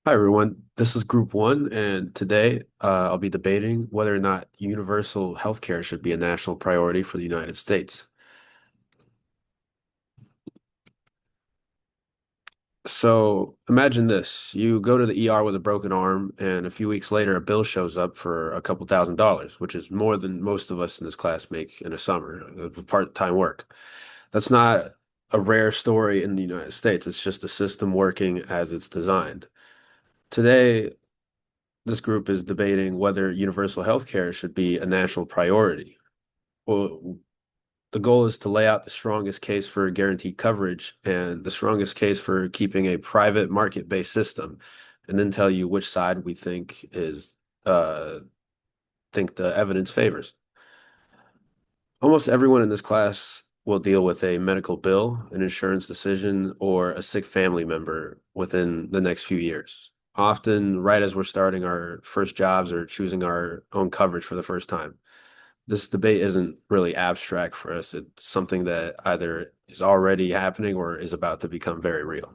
Hi, everyone. This is Group One, and today I'll be debating whether or not universal healthcare should be a national priority for the United States. So imagine this. You go to the ER with a broken arm, and a few weeks later, a bill shows up for a couple $1,000s, which is more than most of us in this class make in a summer of part-time work. That's not a rare story in the United States. It's just a system working as it's designed. Today, this group is debating whether universal health care should be a national priority. Well, the goal is to lay out the strongest case for guaranteed coverage and the strongest case for keeping a private market-based system, and then tell you which side we uh think the evidence favors. Almost everyone in this class will deal with a medical bill, an insurance decision, or a sick family member within the next few years. Often, right as we're starting our first jobs or choosing our own coverage for the first time. This debate isn't really abstract for us. It's something that either is already happening or is about to become very real.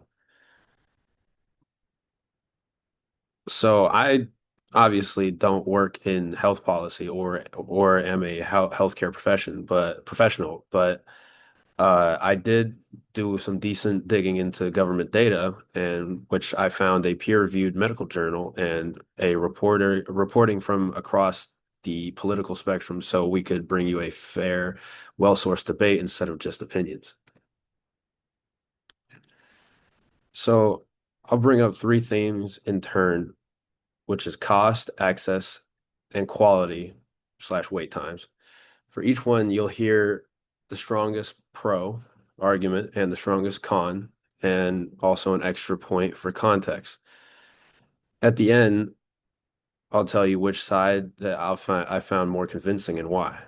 So I obviously don't work in health policy or am a healthcare professional, but I did do some decent digging into government data, and which I found a peer-reviewed medical journal and a reporter reporting from across the political spectrum, so we could bring you a fair, well-sourced debate instead of just opinions. So I'll bring up three themes in turn, which is cost, access, and quality slash wait times. For each one, you'll hear the strongest pro argument and the strongest con, and also an extra point for context. At the end, I'll tell you which side that I found more convincing and why.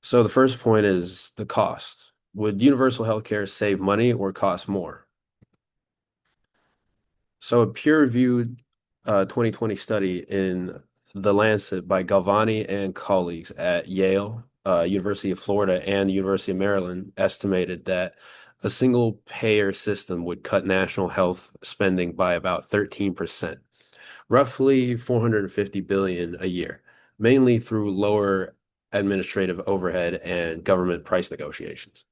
So the first point is the cost. Would universal healthcare save money or cost more? So a peer-reviewed 2020 study in The Lancet by Galvani and colleagues at Yale, University of Florida, and the University of Maryland estimated that a single payer system would cut national health spending by about 13%, roughly 450 billion a year, mainly through lower administrative overhead and government price negotiations.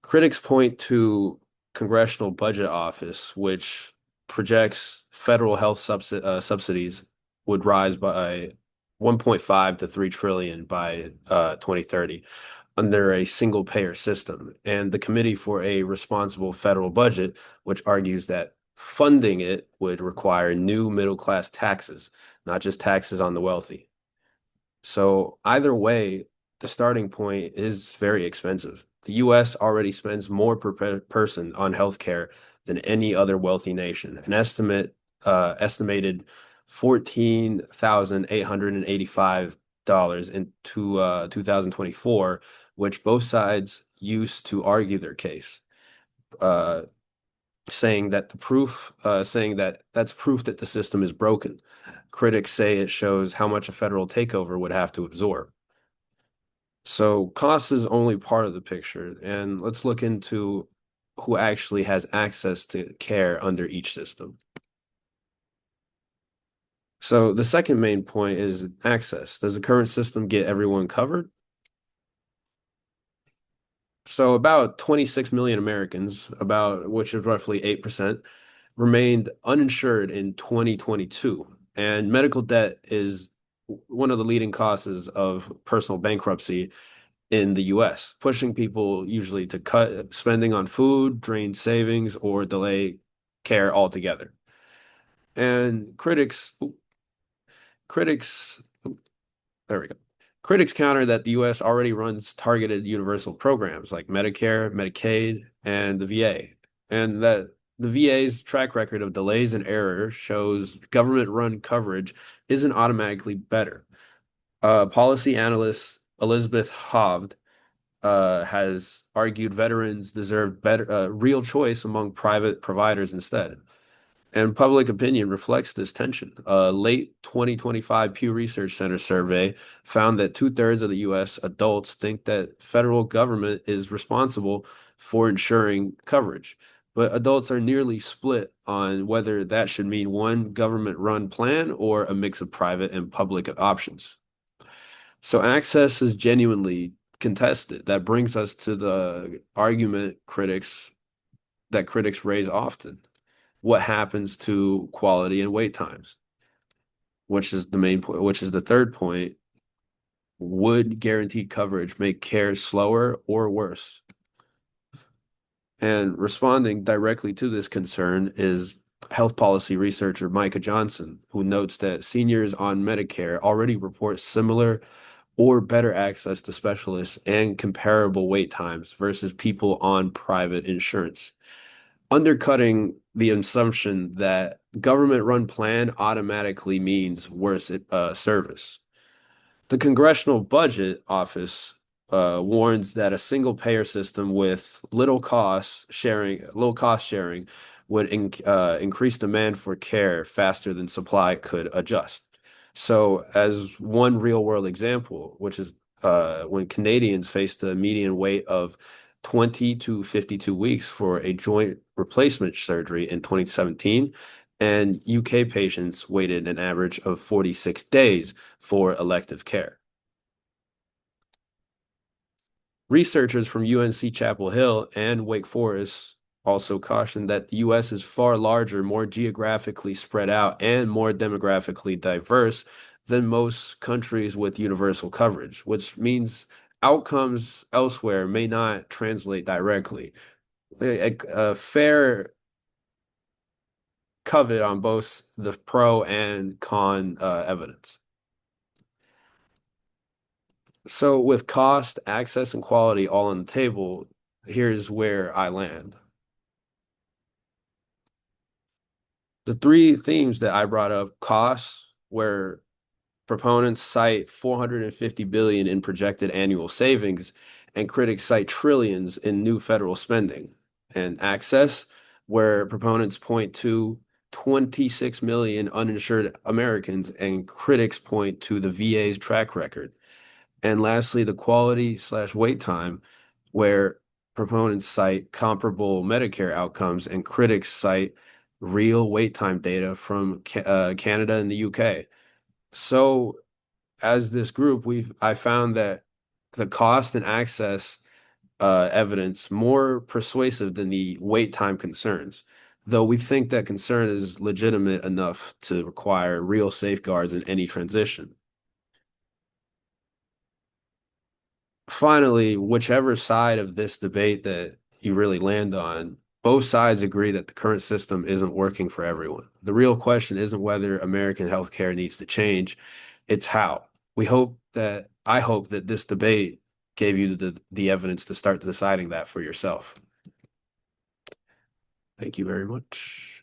Critics point to Congressional Budget Office, which projects federal health subsidies would rise by 1.5 to 3 trillion by 2030 under a single payer system, and the Committee for a Responsible Federal Budget, which argues that funding it would require new middle class taxes, not just taxes on the wealthy. So either way, the starting point is very expensive. The US already spends more per person on healthcare than any other wealthy nation. Estimated $14,885 in 2024, which both sides used to argue their case, uh, saying that that's proof that the system is broken. Critics say it shows how much a federal takeover would have to absorb. So cost is only part of the picture, and let's look into who actually has access to care under each system. So the second main point is access. Does the current system get everyone covered? So about 26 million Americans, about which is roughly 8%, remained uninsured in 2022. And medical debt is one of the leading causes of personal bankruptcy in the US, pushing people usually to cut spending on food, drain savings, or delay care altogether. And critics, there we go. Critics counter that the US already runs targeted universal programs like Medicare, Medicaid, and the VA, and that the VA's track record of delays and errors shows government-run coverage isn't automatically better. Policy analyst Elizabeth Hovde has argued veterans deserve better real choice among private providers instead. And public opinion reflects this tension. A late 2025 Pew Research Center survey found that two-thirds of the US adults think that federal government is responsible for ensuring coverage, but adults are nearly split on whether that should mean one government-run plan or a mix of private and public options. So access is genuinely contested. That brings us to the argument critics raise often. What happens to quality and wait times? Which is the main point, which is the third point. Would guaranteed coverage make care slower or worse? And responding directly to this concern is health policy researcher Micah Johnson, who notes that seniors on Medicare already report similar or better access to specialists and comparable wait times versus people on private insurance, undercutting the assumption that government-run plan automatically means worse service. The Congressional Budget Office warns that a single payer system with low cost sharing would increase demand for care faster than supply could adjust. So, as one real world example, which is when Canadians faced a median wait of 20 to 52 weeks for a joint replacement surgery in 2017, and UK patients waited an average of 46 days for elective care. Researchers from UNC Chapel Hill and Wake Forest also cautioned that the US is far larger, more geographically spread out, and more demographically diverse than most countries with universal coverage, which means outcomes elsewhere may not translate directly. A fair covet on both the pro and con evidence. So, with cost, access, and quality all on the table, here's where I land. The three themes that I brought up: costs, where proponents cite 450 billion in projected annual savings, and critics cite trillions in new federal spending; and access, where proponents point to 26 million uninsured Americans, and critics point to the VA's track record. And lastly, the quality/wait time, where proponents cite comparable Medicare outcomes and critics cite real wait time data from Canada and the UK. So, as this group, I found that the cost and access evidence more persuasive than the wait time concerns, though we think that concern is legitimate enough to require real safeguards in any transition. Finally, whichever side of this debate that you really land on, both sides agree that the current system isn't working for everyone. The real question isn't whether American healthcare needs to change, it's how. I hope that this debate gave you the evidence to start deciding that for yourself. Thank you very much.